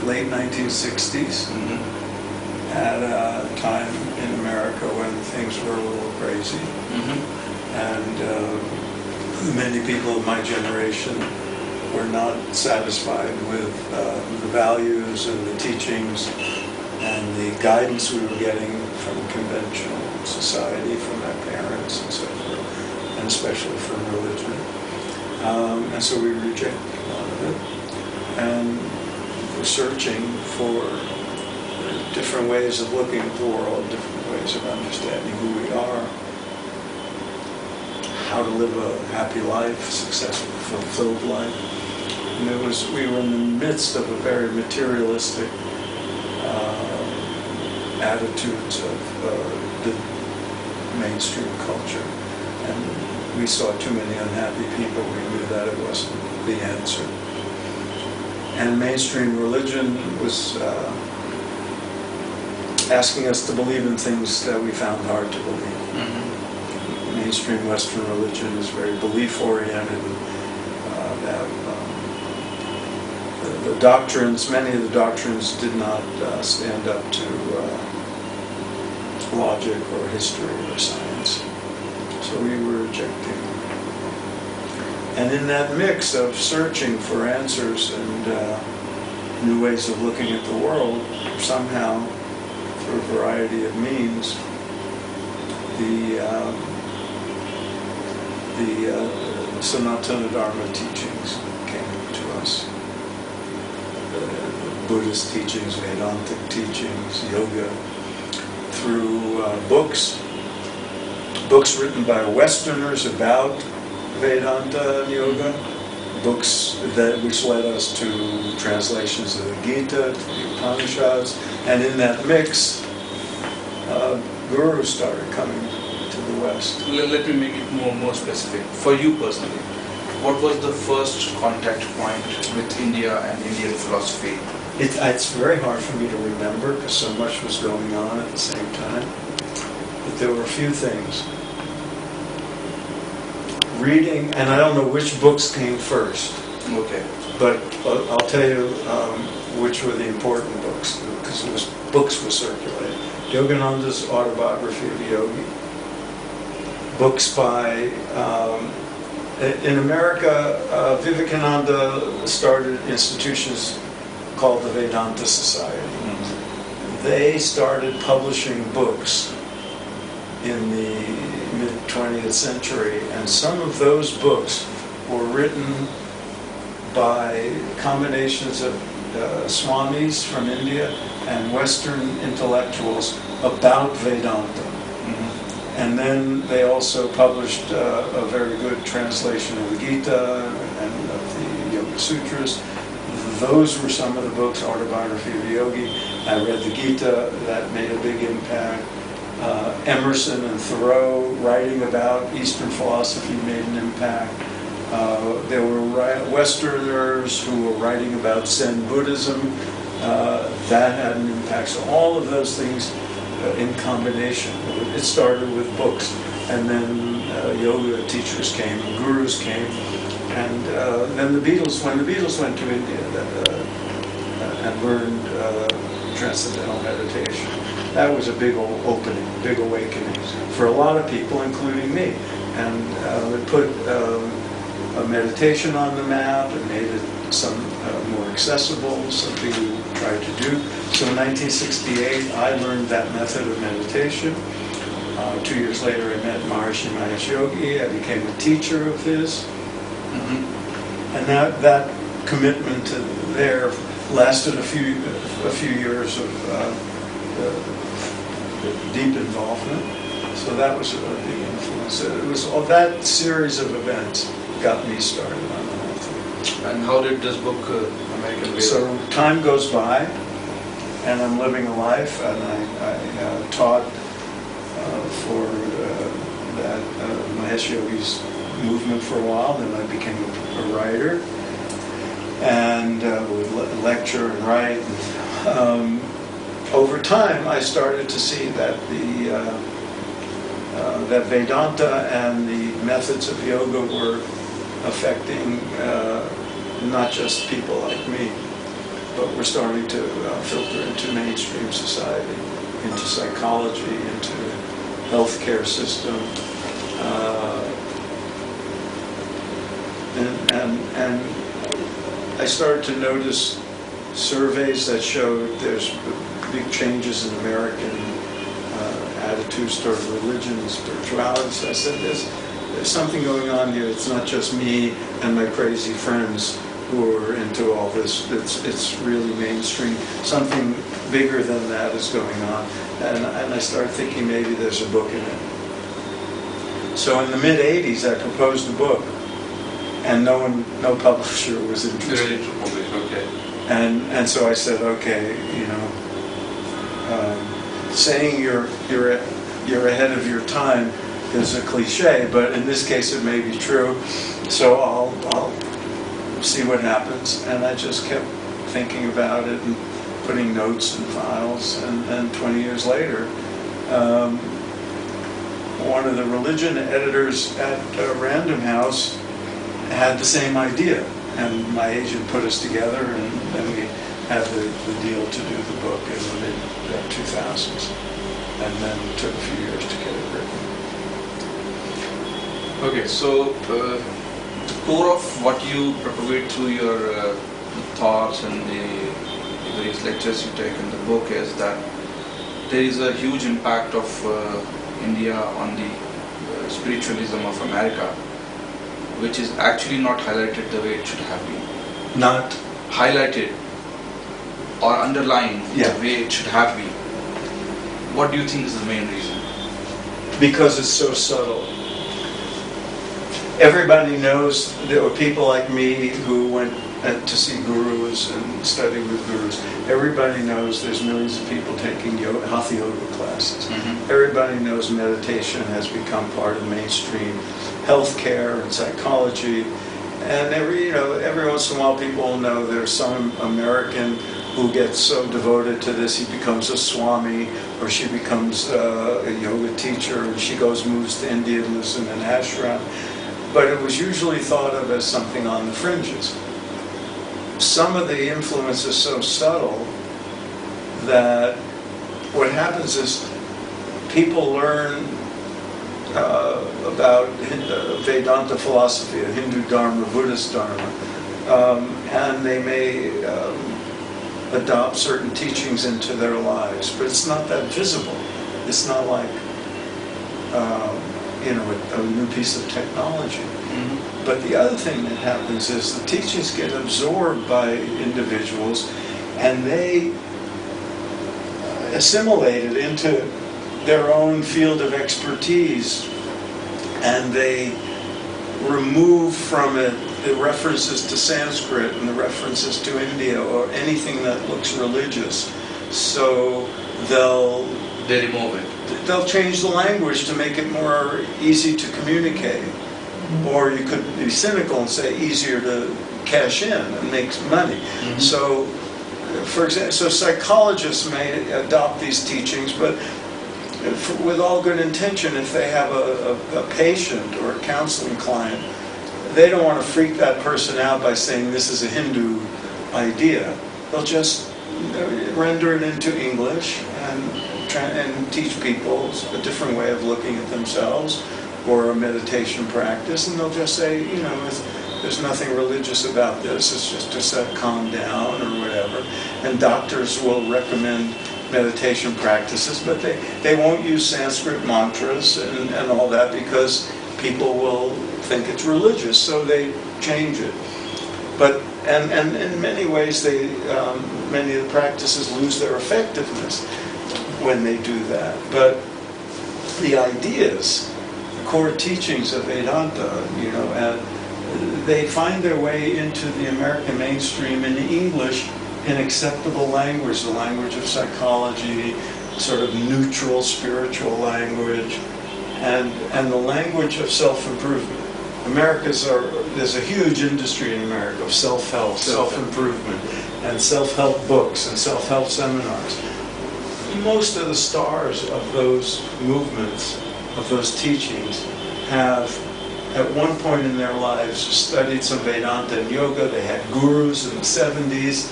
late 1960s, at a time in America when things were a little crazy. And many people of my generation were not satisfied with the values and the teachings and the guidance we were getting from conventional society, from our parents and so forth, and especially from religion. And so we rejected a lot of it. And we're searching for different ways of looking at the world, different ways of understanding who we are, how to live a happy life, successful, fulfilled life. And we were in the midst of a very materialistic attitudes of the mainstream culture. And we saw too many unhappy people. We knew that it wasn't the answer. And mainstream religion was asking us to believe in things that we found hard to believe. Mainstream Western religion is very belief-oriented. The doctrines, many of the doctrines did not stand up to logic or history or science. So we were rejecting. And in that mix of searching for answers and new ways of looking at the world, somehow, through a variety of means, the Sanatana Dharma teachings came to us. The Buddhist teachings, Vedantic teachings, yoga, through books written by Westerners about Vedanta and yoga, books which led us to translations of the Gita, to the Upanishads, and in that mix, gurus started coming to the West. Let me make it more specific. For you personally, what was the first contact point with India and Indian philosophy? It's very hard for me to remember because so much was going on at the same time. But there were a few things. Reading, and I don't know which books came first. Okay. But I'll tell you which were the important books, because books were circulating. Yogananda's Autobiography of a Yogi. Books by, in America, Vivekananda started institutions called the Vedanta Society. They started publishing books in the mid-20th century, and some of those books were written by combinations of Swamis from India and Western intellectuals about Vedanta. And then they also published a very good translation of the Gita and of the Yoga Sutras. Those were some of the books, Autobiography of a Yogi. I read the Gita, that made a big impact. Emerson and Thoreau writing about Eastern philosophy made an impact. There were Westerners who were writing about Zen Buddhism. That had an impact. So all of those things in combination. It started with books, and then yoga teachers came, and gurus came, and then the Beatles. When the Beatles went to India and learned transcendental meditation, that was a big old opening, big awakening for a lot of people, including me. And it put a meditation on the map and made it some more accessible, something we tried to do. So in 1968, I learned that method of meditation. 2 years later, I met Maharishi Mahesh Yogi. I became a teacher of his. And that commitment to there lasted a few years of deep involvement. So that was a big influence. It was all that series of events got me started on the whole thing. And how did this book, American Way? So time goes by, and I'm living a life, and I taught for that Mahesh Yogi's movement for a while. Then I became a writer, and would lecture and write. Over time, I started to see that that Vedanta and the methods of yoga were affecting not just people like me, but were starting to filter into mainstream society, into psychology, into healthcare system. And I started to notice surveys that showed there's big changes in American attitudes toward religion and spirituality. So I said, there's something going on here. It's not just me and my crazy friends who are into all this. It's really mainstream. Something bigger than that is going on. And I started thinking maybe there's a book in it. So in the mid-'80s, I proposed a book, and no publisher was interested. Okay. And so I said, okay, saying you're ahead of your time is a cliche, but in this case it may be true. So I'll see what happens. And I just kept thinking about it and putting notes and files. And 20 years later, one of the religion editors at Random House had the same idea, and my agent put us together, and then we had the deal to do the book in the mid-2000s, and then it took a few years to get it written. Okay, so the core of what you propagate through your thoughts and the various lectures you take in the book is that there is a huge impact of India on the spiritualism of America, which is actually not highlighted the way it should have been. Not highlighted or underlined Yeah. the way it should have been. What do you think is the main reason? because it's so subtle. Everybody knows, there were people like me who went to see gurus and study with gurus. Everybody knows there's millions of people taking hatha yoga classes. Mm-hmm. Everybody knows meditation has become part of mainstream healthcare and psychology. And every once in a while people will know there's some American who gets so devoted to this, he becomes a swami, or she becomes a yoga teacher, and she moves to India and lives in an ashram. But it was usually thought of as something on the fringes. Some of the influence is so subtle that what happens is people learn about Vedanta philosophy, a Hindu Dharma, Buddhist Dharma, and they may adopt certain teachings into their lives, but it's not that visible. It's not like a new piece of technology. Mm-hmm. But the other thing that happens is the teachings get absorbed by individuals, and they assimilate it into their own field of expertise, and they remove from it the references to Sanskrit and the references to India or anything that looks religious. So They remove it. they'll change the language to make it more easy to communicate. Or you could be cynical and say easier to cash in and make money. Mm-hmm. So, for example, psychologists may adopt these teachings, but with all good intention, if they have a patient or a counseling client, they don't want to freak that person out by saying this is a Hindu idea. They'll just render it into English and teach people a different way of looking at themselves or a meditation practice, and they'll just say, there's nothing religious about this, it's just to calm down or whatever. And doctors will recommend meditation practices, but they won't use Sanskrit mantras and all that because people will think it's religious, so they change it. But and in many ways, many of the practices lose their effectiveness when they do that. But the ideas, the core teachings of Vedanta, they find their way into the American mainstream in English, in acceptable language, the language of psychology, sort of neutral spiritual language, and the language of self-improvement. There's a huge industry in America of self-help, self-improvement, and self-help books and self-help seminars. Most of the stars of those movements, of those teachings, have at one point in their lives studied some Vedanta and yoga. They had gurus in the 70s.